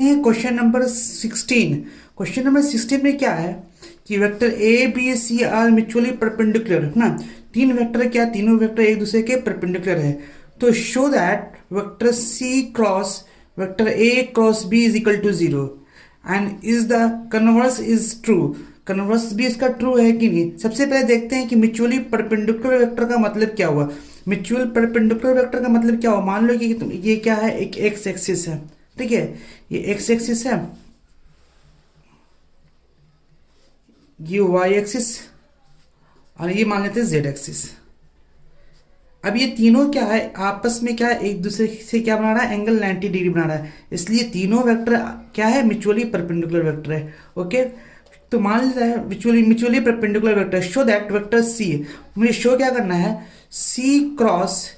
हैं question number 16। Question number 16 में क्या है कि vector A B C are mutually perpendicular है ना। तीन वेक्टर क्या, तीनों वेक्टर एक दूसरे के परपेंडिकुलर है। तो show that vector C cross vector A cross B is equal to 0 and is the converse is true. Converse भी इसका ट्रू है कि नहीं। सबसे पहले देखते हैं कि म्यूचुअली परपेंडिकुलर वेक्टर का मतलब क्या हुआ। म्यूचुअल परपेंडिकुलर वेक्टर का मतलब क्या हुआ। मान लो कि ये क्या है, एक एक्स एक्सिस है, ठीक है, ये एक्स एक्सिस है, ये वाई एक्सिस और ये मान लेते हैं जेड एक्सिस। अब ये तीनों क्या है, आपस में क्या है, एक दूसरे से क्या बना रहा है, एंगल 90 डिग्री बना रहा है। इसलिए तीनों वेक्टर क्या है, म्यूचुअली परपेंडिकुलर वेक्टर है। ओके, तो मान लेते हैं mutually perpendicular vector. Show that vector C, मुझे शो क्या करना है, C cross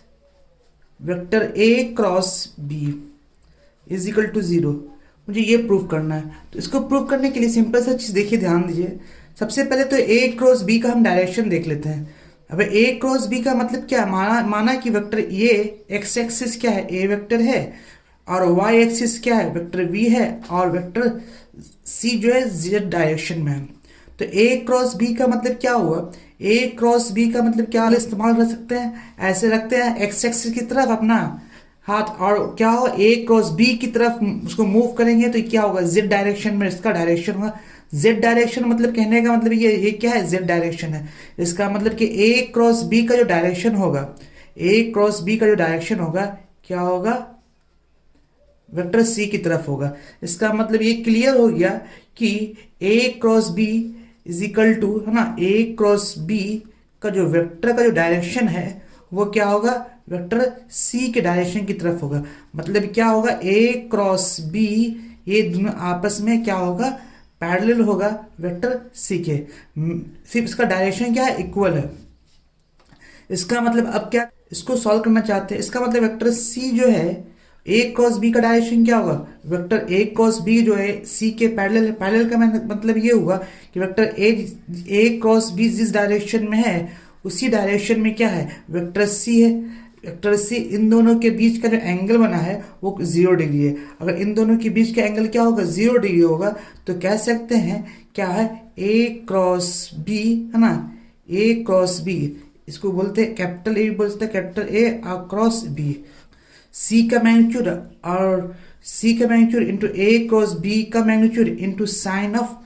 vector A cross B is equal to 0। मुझे ये प्रूव करना है। तो इसको प्रूव करने के लिए सिंपल सा चीज़ देखिए, ध्यान दीजिए। सबसे पहले तो ए क्रॉस बी का हम डायरेक्शन देख लेते हैं। अब ए क्रॉस बी का मतलब क्या, माना कि वेक्टर ये एक्स एक्सिस क्या है, ए वेक्टर है, और वाई एक्सिस क्या है, वेक्टर वी है, और वेक्टर सी जो है जेड डायरेक्शन में है। तो ए क्रॉस बी का मतलब क्या हुआ, ए क्रॉस बी का मतलब क्या इस्तेमाल कर सकते हैं, ऐसे रखते हैं एक्स एक्सिस की तरफ अपना हाथ, और क्या हो, ए क्रॉस बी की तरफ उसको मूव करेंगे तो क्या होगा, जेड डायरेक्शन में इसका डायरेक्शन होगा। जेड डायरेक्शन मतलब कहने का मतलब ये क्या है, जेड डायरेक्शन है। इसका मतलब कि ए क्रॉस बी का जो डायरेक्शन होगा, ए क्रॉस बी का जो डायरेक्शन होगा क्या होगा, वेक्टर सी की तरफ होगा। इसका मतलब ये क्लियर हो गया कि A cross B is equal to, है ना, ए क्रॉस बी का जो वेक्टर का जो डायरेक्शन है वो क्या होगा, वेक्टर सी के डायरेक्शन की तरफ होगा। मतलब क्या होगा, ए क्रॉस बी ये दोनों आपस में क्या होगा, पैरेलल होगा वेक्टर सी के। सिर्फ इसका डायरेक्शन क्या है, इक्वल है। इसका मतलब अब क्या, इसको सॉल्व करना चाहते हैं। इसका मतलब वेक्टर सी जो है, ए क्रॉस बी का डायरेक्शन क्या होगा, वेक्टर ए क्रॉस बी जो है सी के पैरेलल है। पैरेलल का मतलब ये हुआ कि वेक्टर ए क्रॉस बी जिस डायरेक्शन में है उसी डायरेक्शन में क्या है, वेक्टर सी है। वेक्टर सी, इन दोनों के बीच का जो एंगल बना है वो 0 डिग्री है। अगर इन दोनों के बीच का एंगल क्या होगा, 0 डिग्री होगा, तो कह सकते हैं क्या है, ए क्रॉस बी, है ना, ए क्रॉस बी, इसको बोलते हैं कैपिटल ए, बोलते हैं कैपिटल ए क्रॉस बी। सी का मैग्नीट्यूड और सी का मैग्नीट्यूड इंटू ए क्रॉस बी का magnitude into sine of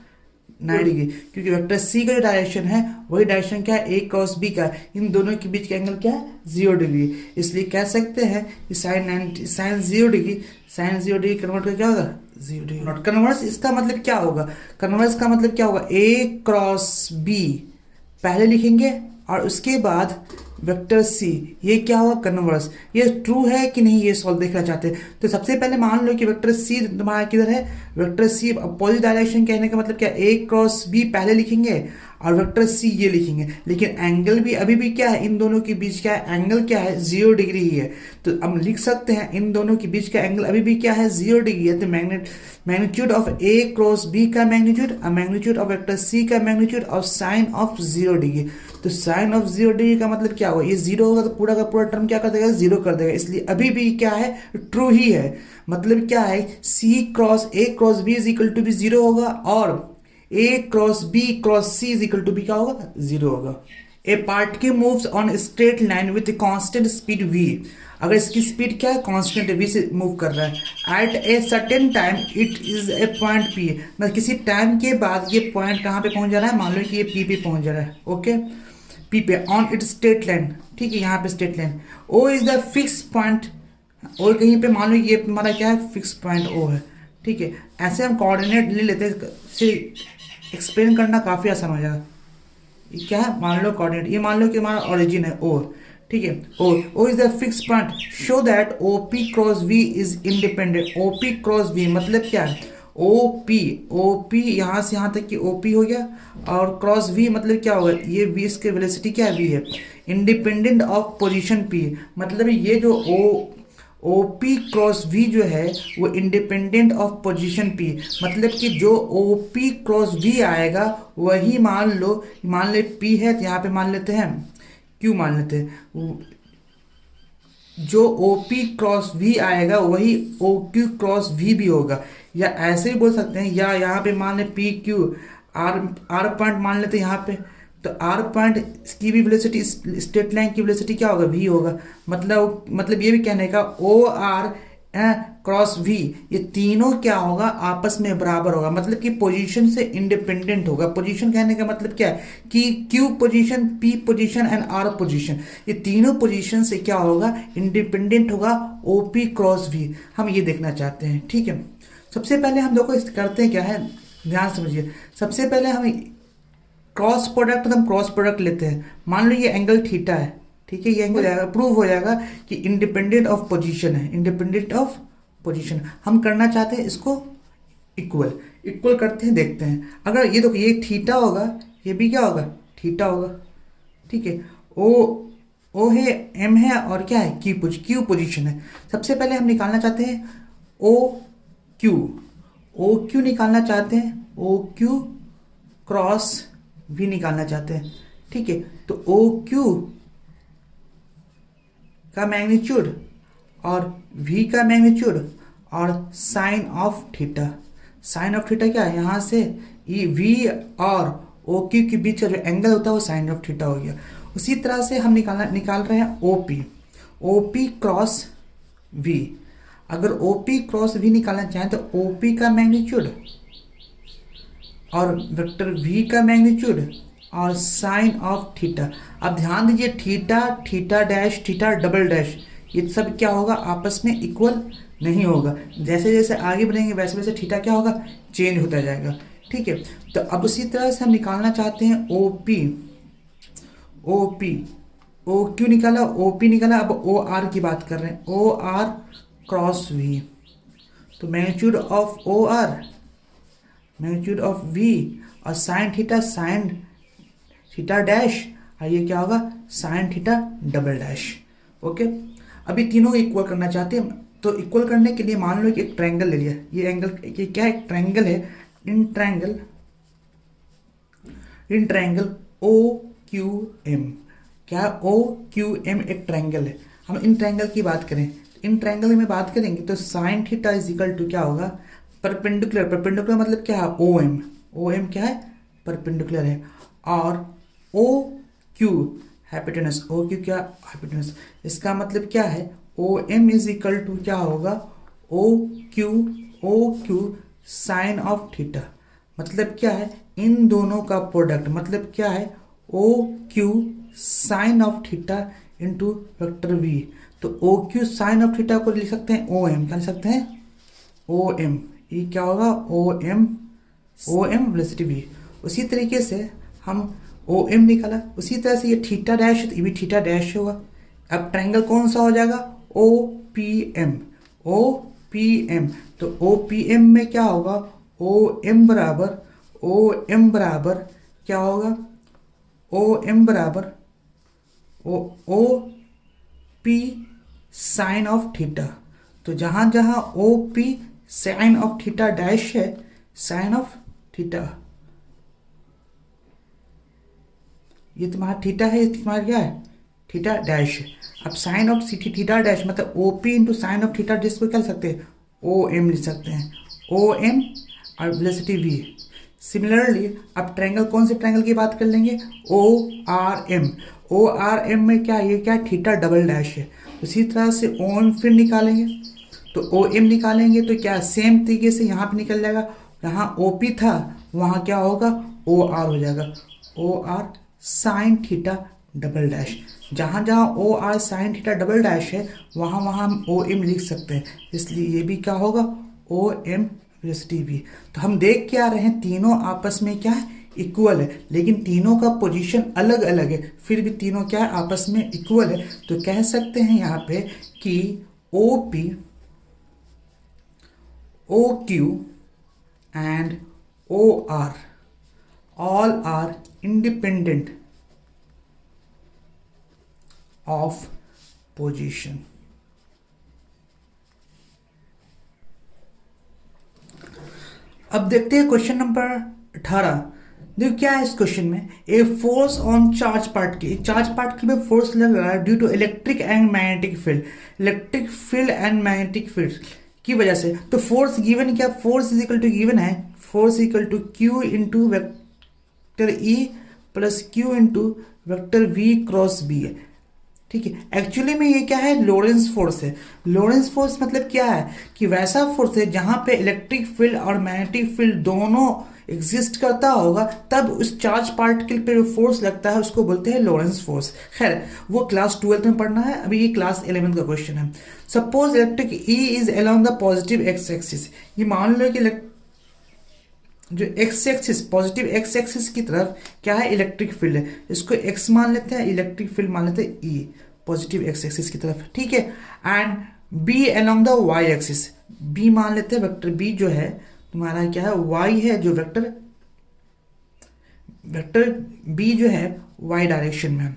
90 degree, क्योंकि वेक्टर सी का जो डायरेक्शन है वही डायरेक्शन क्या है, ए क्रॉस बी का। इन दोनों के बीच का एंगल क्या है, 0 डिग्री। इसलिए कह सकते हैं कि sine 0 degree, sine 0 degree convert कर क्या होगा, 0 डिग्री। नॉट कन्वर्स, इसका मतलब क्या होगा, कन्वर्स का मतलब क्या होगा, ए क्रॉस बी पहले लिखेंगे और उसके बाद वेक्टर सी, ये क्या हुआ, कन्वर्स। ये ट्रू है कि नहीं, ये सॉल्व देखना चाहते हैं। तो सबसे पहले मान लो कि वेक्टर सी तुम्हारा किधर है, वेक्टर सी अपोजिट डायरेक्शन, कहने का मतलब क्या, ए क्रॉस बी पहले लिखेंगे और वेक्टर सी ये लिखेंगे। लेकिन एंगल भी अभी भी क्या है, इन दोनों के बीच क्या है, एंगल क्या है, 0 डिग्री ही है। तो हम लिख सकते हैं इन दोनों के बीच का एंगल अभी भी क्या है, 0 डिग्री है। तो magnitude of A cross B का मैग्नीट्यूड और मैग्नीट्यूड ऑफ वेक्टर सी का मैग्नीट्यूड और साइन ऑफ 0 डिग्री। तो साइन ऑफ 0 डिग्री का मतलब क्या होगा, ये 0 होगा तो पूरा का पूरा टर्म क्या कर देगा, 0 कर देगा। इसलिए अभी भी क्या है, ट्रू ही है। मतलब क्या है, C cross A cross B is equal to भी 0 होगा और A cross B cross C is equal to भी क्या होगा, 0 होगा। A particle moves on straight line with constant speed v, अगर इसकी स्पीड क्या है, कांस्टेंट v से मूव कर रहा है। At a certain time it is a point p, मतलब किसी टाइम के बाद ये पॉइंट कहाँ पे पहुंच जा रहा है, मान लो कि ये p पे पहुंच जा रहा है। ओके, p पे ऑन इट स्ट्रेट लाइन, ठीक है, यहाँ पे straight line. o is the fix point, और कहीं पे मान लो ये हमारा क्या है, फिक्स पॉइंट o है, ठीक है। ऐसे हम कोऑर्डिनेट ले लेते हैं, से एक्सप्लेन करना काफ़ी आसान हो जाएगा। ये क्या है, मान लो कोऑर्डिनेट, ये मान लो कि हमारा ओरिजिन है ओ, ठीक है, O is the fix point. Show that O P cross V is independent. O P cross V मतलब क्या है, ओ पी यहाँ से यहाँ तक कि ओ पी हो गया, और क्रॉस वी मतलब क्या होगा, ये वी इसके वेलोसिटी क्या है, वी है, इंडिपेंडेंट ऑफ पोजीशन पी। मतलब ये जो ओ पी क्रॉस वी जो है वो इंडिपेंडेंट ऑफ पोजीशन पी, मतलब कि जो ओ पी क्रॉस वी आएगा वही मान ले पी है, तो यहाँ पे मान लेते हैं क्यू मान लेते हैं, जो ओ पी क्रॉस वी आएगा वही ओ क्यू क्रॉस वी भी होगा, या ऐसे भी बोल सकते हैं, या यहाँ पे मान ले P Q R, R point मान लेते हैं यहाँ पे, तो आर पॉइंट की भी वेलोसिटी, स्ट्रेट लाइन की वेलोसिटी क्या होगा, वी होगा। मतलब ये भी कहने का ओ आर क्रॉस वी, ये तीनों क्या होगा, आपस में बराबर होगा, मतलब कि पोजीशन से इंडिपेंडेंट होगा। पोजीशन कहने का मतलब क्या है कि Q position, P position and R position, ये तीनों पोजीशन से क्या होगा, इंडिपेंडेंट होगा ओ पी क्रॉस वी। हम ये देखना चाहते हैं, ठीक है। सबसे पहले हम देखो इस करते हैं क्या है, ध्यान समझिए। सबसे पहले हम क्रॉस प्रोडक्ट, हम क्रॉस प्रोडक्ट लेते हैं। मान लो ये एंगल थीटा है, ठीक है, ये एंगल जाएगा, प्रूव हो जाएगा कि इंडिपेंडेंट ऑफ पोजीशन है, इंडिपेंडेंट ऑफ पोजीशन। हम करना चाहते हैं इसको इक्वल, इक्वल करते हैं, देखते हैं। अगर ये देखो ये थीटा होगा, ये भी क्या होगा, थीटा होगा, ठीक है। ओ है, एम है, और क्या है, क्यू पोजीशन है। सबसे पहले हम निकालना चाहते हैं ओ क्यू निकालना चाहते हैं, ओ क्यू क्रॉस भी निकालना चाहते हैं, ठीक है। तो ओ क्यू का मैग्नीट्यूड और v का मैग्नीट्यूड और sine of theta. Sine of theta क्या है, यहाँ से ये v और ओ क्यू के बीच का जो एंगल होता है वो साइन ऑफ थीटा हो गया। उसी तरह से हम निकाल रहे हैं ओ पी क्रॉस v। अगर ओ पी क्रॉस v निकालना चाहें तो ओ पी का मैग्नीट्यूड और वेक्टर v का मैग्नीट्यूड और साइन ऑफ थीटा। अब ध्यान दीजिए, theta dash, theta double dash, ये सब क्या होगा, आपस में इक्वल नहीं होगा। जैसे जैसे आगे बढ़ेंगे वैसे वैसे थीटा क्या होगा, चेंज होता जाएगा, ठीक है। तो अब उसी तरह से हम निकालना चाहते हैं ओ क्यू निकाला, ओ पी निकाला, अब ओ आर की बात कर रहे हैं, ओ आर क्रॉस वी। तो मैग्नीट्यूड ऑफ वी और साइन थीटा डैश, और ये क्या होगा, sign theta double dash, okay. अभी तीनों को इक्वल करना चाहते हैं, तो इक्वल करने के लिए मान लो कि एक ट्रायंगल ले लिया। ये एंगल, ये क्या है, ट्रायंगल है, in triangle O Q M. क्या, ओ क्यू एम एक ट्रायंगल है। हम इन ट्रायंगल की बात करें, इन ट्रायंगल में बात करेंगे तो sine theta is equal to क्या होगा, परपेंडिकुलर मतलब क्या है, ओ एम क्या है, परपेंडिकुलर है, और O Q hypotenuse, O Q क्या, हाइपोटेनस। इसका मतलब क्या है, O M is equal to क्या होगा, O Q sine of theta. मतलब क्या है, इन दोनों का प्रोडक्ट, मतलब क्या है, O Q sine of theta into vector V. तो O Q sine of theta को लिख सकते हैं ओ एम, क्या लिख सकते हैं, ओ एम। ये क्या होगा, ओ एम वेलोसिटी वी। उसी तरीके से हम ओ एम निकाला, उसी तरह से ये थीटा डैश है तो ये भी थीटा डैश होगा। अब ट्रायंगल कौन सा हो जाएगा, ओ पी एम। तो ओ पी एम में क्या होगा, ओ एम बराबर क्या होगा, ओ एम बराबर O P sine of theta. तो जहां जहां O P sine of theta dash है, साइन ऑफ थीटा, ये तुम्हारा थीटा है, ये तुम्हारा क्या है, थीटा डैश है। अब साइन ऑफ थीटा डैश मतलब O P into sine of theta dash को क्या लिख सकते हैं, ओ एम लिख सकते हैं, ओ एम और वेलोसिटी वी। सिमिलरली अब ट्रायंगल, कौन से ट्रायंगल की बात कर लेंगे, ओ आर एम में क्या, ये क्या, थीटा डबल डैश है। उसी तरह से ओ एम फिर निकालेंगे, तो ओ एम निकालेंगे तो क्या, सेम तरीके से यहाँ पे निकल जाएगा, यहाँ ओ पी था वहाँ क्या होगा, ओ आर हो जाएगा, O R sine theta double dash. जहाँ जहाँ O R sine theta double dash है वहाँ वहाँ हम ओ एम लिख सकते हैं, इसलिए ये भी क्या होगा, ओ एम वेलोसिटी वी। तो हम देख के आ रहे हैं तीनों आपस में क्या है, इक्वल है, लेकिन तीनों का पोजीशन अलग अलग है, फिर भी तीनों क्या है, आपस में इक्वल है। तो कह सकते हैं यहाँ पे कि O P, O Q and O R all are independent of position। अब देखते हैं क्वेश्चन नंबर 18। देखो क्या है इस क्वेश्चन में, a force on charge particle, charge particle में फोर्स लग रहा है due to electric and magnetic field, electric field and magnetic field की वजह से। तो फोर्स गिवन क्या, force is equal to given है, force equal to Q into vector E plus Q into vector V cross B है। ठीक है, actually में ये क्या है, लोरेंस फोर्स है। लोरेंस फोर्स मतलब क्या है कि वैसा फोर्स है जहां पे इलेक्ट्रिक फील्ड और मैग्नेटिक फील्ड दोनों एग्जिस्ट करता होगा, तब उस चार्ज पार्टिकल पे जो फोर्स लगता है उसको बोलते हैं लोरेंस फोर्स। खैर वो क्लास 12th में पढ़ना है, अभी ये क्लास 11th का क्वेश्चन है। Suppose electric E is along the positive x axis, ये मान लो कि जो x axis, positive x axis की तरफ क्या है, इलेक्ट्रिक फील्ड है, इसको एक्स मान लेते हैं, इलेक्ट्रिक फील्ड मान लेते हैं ई, पॉजिटिव एक्स एक्सिस की तरफ। ठीक है, and B along the Y axis, B मान लेते हैं, वेक्टर बी जो है तुम्हारा क्या है, वाई है, जो वेक्टर बी जो है वाई डायरेक्शन में।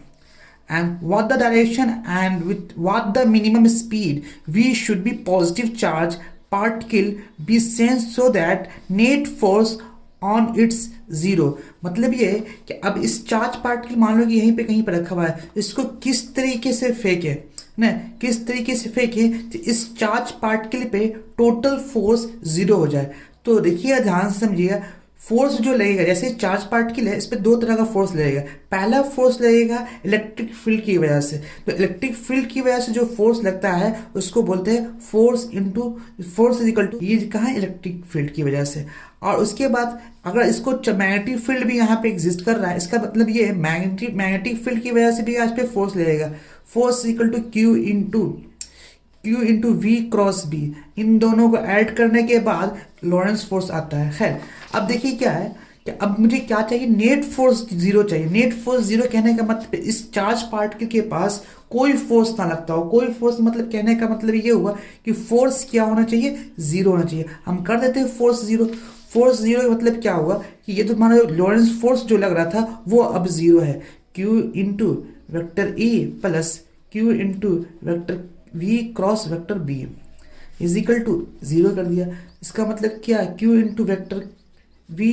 And what the direction and with what the minimum speed we should be positive charge particle be sense so that net force on its zero. मतलब ये कि अब इस चार्ज पार्टिकल मान लो कि यहीं पे कहीं पर रखा हुआ है, इसको किस तरीके से फेंके ना, किस तरीके से फेंके तो इस चार्ज पार्टिकल पे टोटल फोर्स जीरो हो जाए। तो देखिएगा, ध्यान से समझिएगा, फोर्स जो लगेगा, जैसे चार्ज पार्टिकल है इस पर दो तरह का फोर्स लगेगा। पहला फोर्स लगेगा इलेक्ट्रिक फील्ड की वजह से, तो इलेक्ट्रिक फील्ड की वजह से जो फोर्स लगता है उसको बोलते हैं force into force is equal to, ये कहाँ इलेक्ट्रिक फील्ड की वजह से। और उसके बाद अगर इसको मैग्नेटिक फील्ड भी यहाँ पे एग्जिस्ट कर रहा है, इसका मतलब ये मैग्नेटिक फील्ड की वजह से भी आज पे फोर्स लगेगा, force equal to Q into V cross B. इन दोनों को ऐड करने के बाद लॉरेंस फोर्स आता है। खैर अब देखिए क्या है कि अब मुझे क्या चाहिए, नेट फोर्स जीरो चाहिए। नेट फोर्स जीरो कहने का मतलब इस चार्ज पार्टिकल के पास कोई फोर्स ना लगता हो, कोई फोर्स मतलब कहने का मतलब ये हुआ कि फोर्स क्या होना चाहिए, जीरो होना चाहिए। हम कर देते हैं फोर्स जीरो। फोर्स जीरो मतलब क्या हुआ कि ये तो मान लो लॉरेंस फोर्स जो लग रहा था वो अब जीरो है, Q into vector E plus Q into vector V cross vector B is equal to zero कर दिया। इसका मतलब क्या, Q into vector V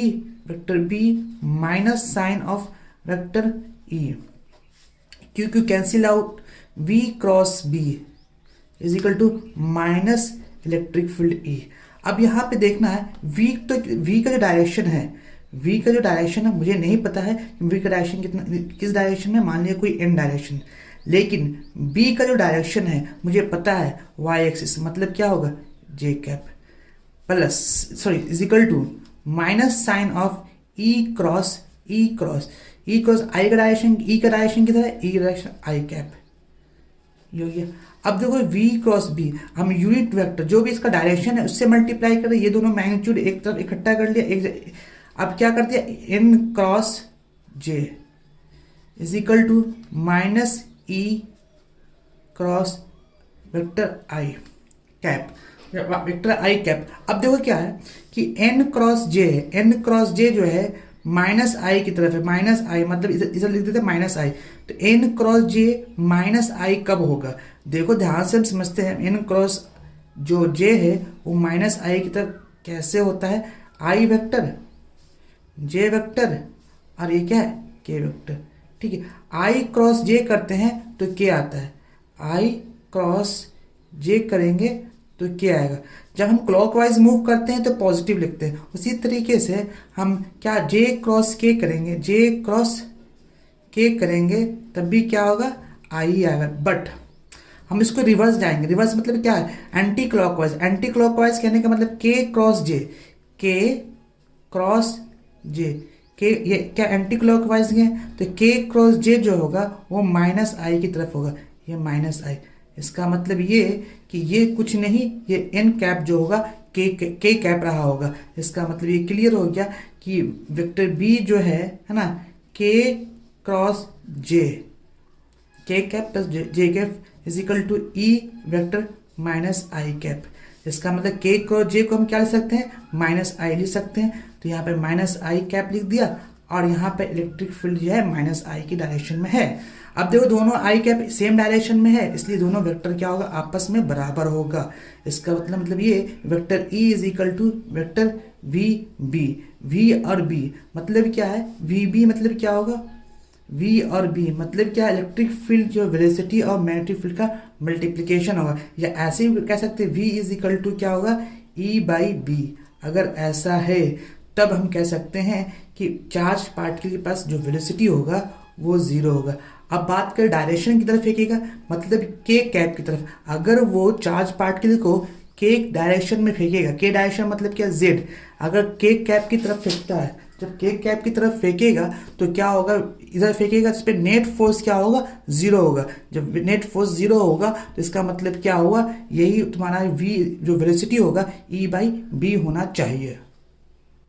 vector B minus sign of vector E, Q Q cancel out, V cross B is equal to minus electric field E. अब यहाँ पे देखना है वी, तो वी का जो डायरेक्शन है, वी का जो डायरेक्शन है मुझे नहीं पता है वी का डायरेक्शन कितना, किस डायरेक्शन में, मान लिया कोई एन डायरेक्शन, लेकिन बी का जो डायरेक्शन है मुझे पता है वाई एक्सिस, मतलब क्या होगा J cap plus sorry is equal to minus sign of E cross I का डायरेक्शन, ई का डायरेक्शन कितना है, ई का डायरेक्शन आई कैप, ये हो गया। अब देखो v क्रॉस बी, हम यूनिट वेक्टर जो भी इसका डायरेक्शन है उससे मल्टीप्लाई कर रहे, ये दोनों मैग्नीट्यूड एक तरफ इकट्ठा कर लिया, अब क्या कर दिया, n cross j is equal to minus E cross vector I cap, vector I cap. अब देखो क्या है कि n क्रॉस j है, n क्रॉस j जो है माइनस आई की तरफ है, माइनस आई मतलब इधर लिख देते माइनस आई, तो n क्रॉस j माइनस आई कब होगा, देखो ध्यान से हम समझते हैं। n क्रॉस जो j है वो माइनस आई की तरफ कैसे होता है, आई वेक्टर j वेक्टर और ये क्या है k वेक्टर। ठीक है, आई क्रॉस j करते हैं तो k आता है, आई क्रॉस j करेंगे तो क्या आएगा। जब हम क्लॉकवाइज मूव करते हैं तो पॉजिटिव लिखते हैं, उसी तरीके से हम क्या जे क्रॉस के करेंगे, जे क्रॉस के करेंगे तब भी क्या होगा, आई आएगा। बट हम इसको रिवर्स जाएंगे, रिवर्स मतलब क्या है, एंटी क्लॉकवाइज। एंटी क्लॉकवाइज कहने का मतलब के क्रॉस जे, के क्रॉस जे, के ये क्या एंटी क्लॉकवाइज है, तो के क्रॉस जे जो होगा वो माइनस आई की तरफ होगा, ये माइनस आई। इसका मतलब ये कि ये कुछ नहीं, ये एन कैप जो होगा के कैप रहा होगा। इसका मतलब ये क्लियर हो गया कि वेक्टर बी जो है ना, के cross J, K cap plus J cap is equal to E vector minus I cap. इसका मतलब के क्रॉस जे को हम क्या लिख सकते हैं, माइनस आई लिख सकते हैं। तो यहाँ पे माइनस आई कैप लिख दिया और यहाँ पे इलेक्ट्रिक फील्ड जो है माइनस आई की डायरेक्शन में है। अब देखो दोनों आई कैप सेम डायरेक्शन में है, इसलिए दोनों वेक्टर क्या होगा, आपस में बराबर होगा। इसका मतलब ये vector E is equal to vector V B. V और बी मतलब क्या है, वी बी मतलब क्या होगा, वी और बी मतलब क्या, इलेक्ट्रिक फील्ड जो वेलोसिटी और मैग्नेटिक फील्ड का मल्टीप्लिकेशन होगा, या ऐसे भी कह सकते हैं वी इज इक्वल टू क्या होगा, ई बाई बी। अगर ऐसा है तब हम कह सकते हैं कि चार्ज पार्टिकल के पास जो वेलोसिटी होगा वो जीरो होगा। अब बात करें डायरेक्शन की तरफ फेंकेगा, मतलब के कैप की तरफ। अगर वो चार्ज पार्टिकल को के डायरेक्शन में फेंकेगा, के डायरेक्शन मतलब क्या, जेड। अगर के कैप की तरफ फेंकता है, जब के कैप की तरफ फेंकेगा तो क्या होगा, इधर फेंकेगा इस पर नेट फोर्स क्या होगा, जीरो होगा। जब नेट फोर्स जीरो होगा तो इसका मतलब क्या होगा, यही तुम्हारा वी जो वेलोसिटी होगा ई बाई बी होना चाहिए।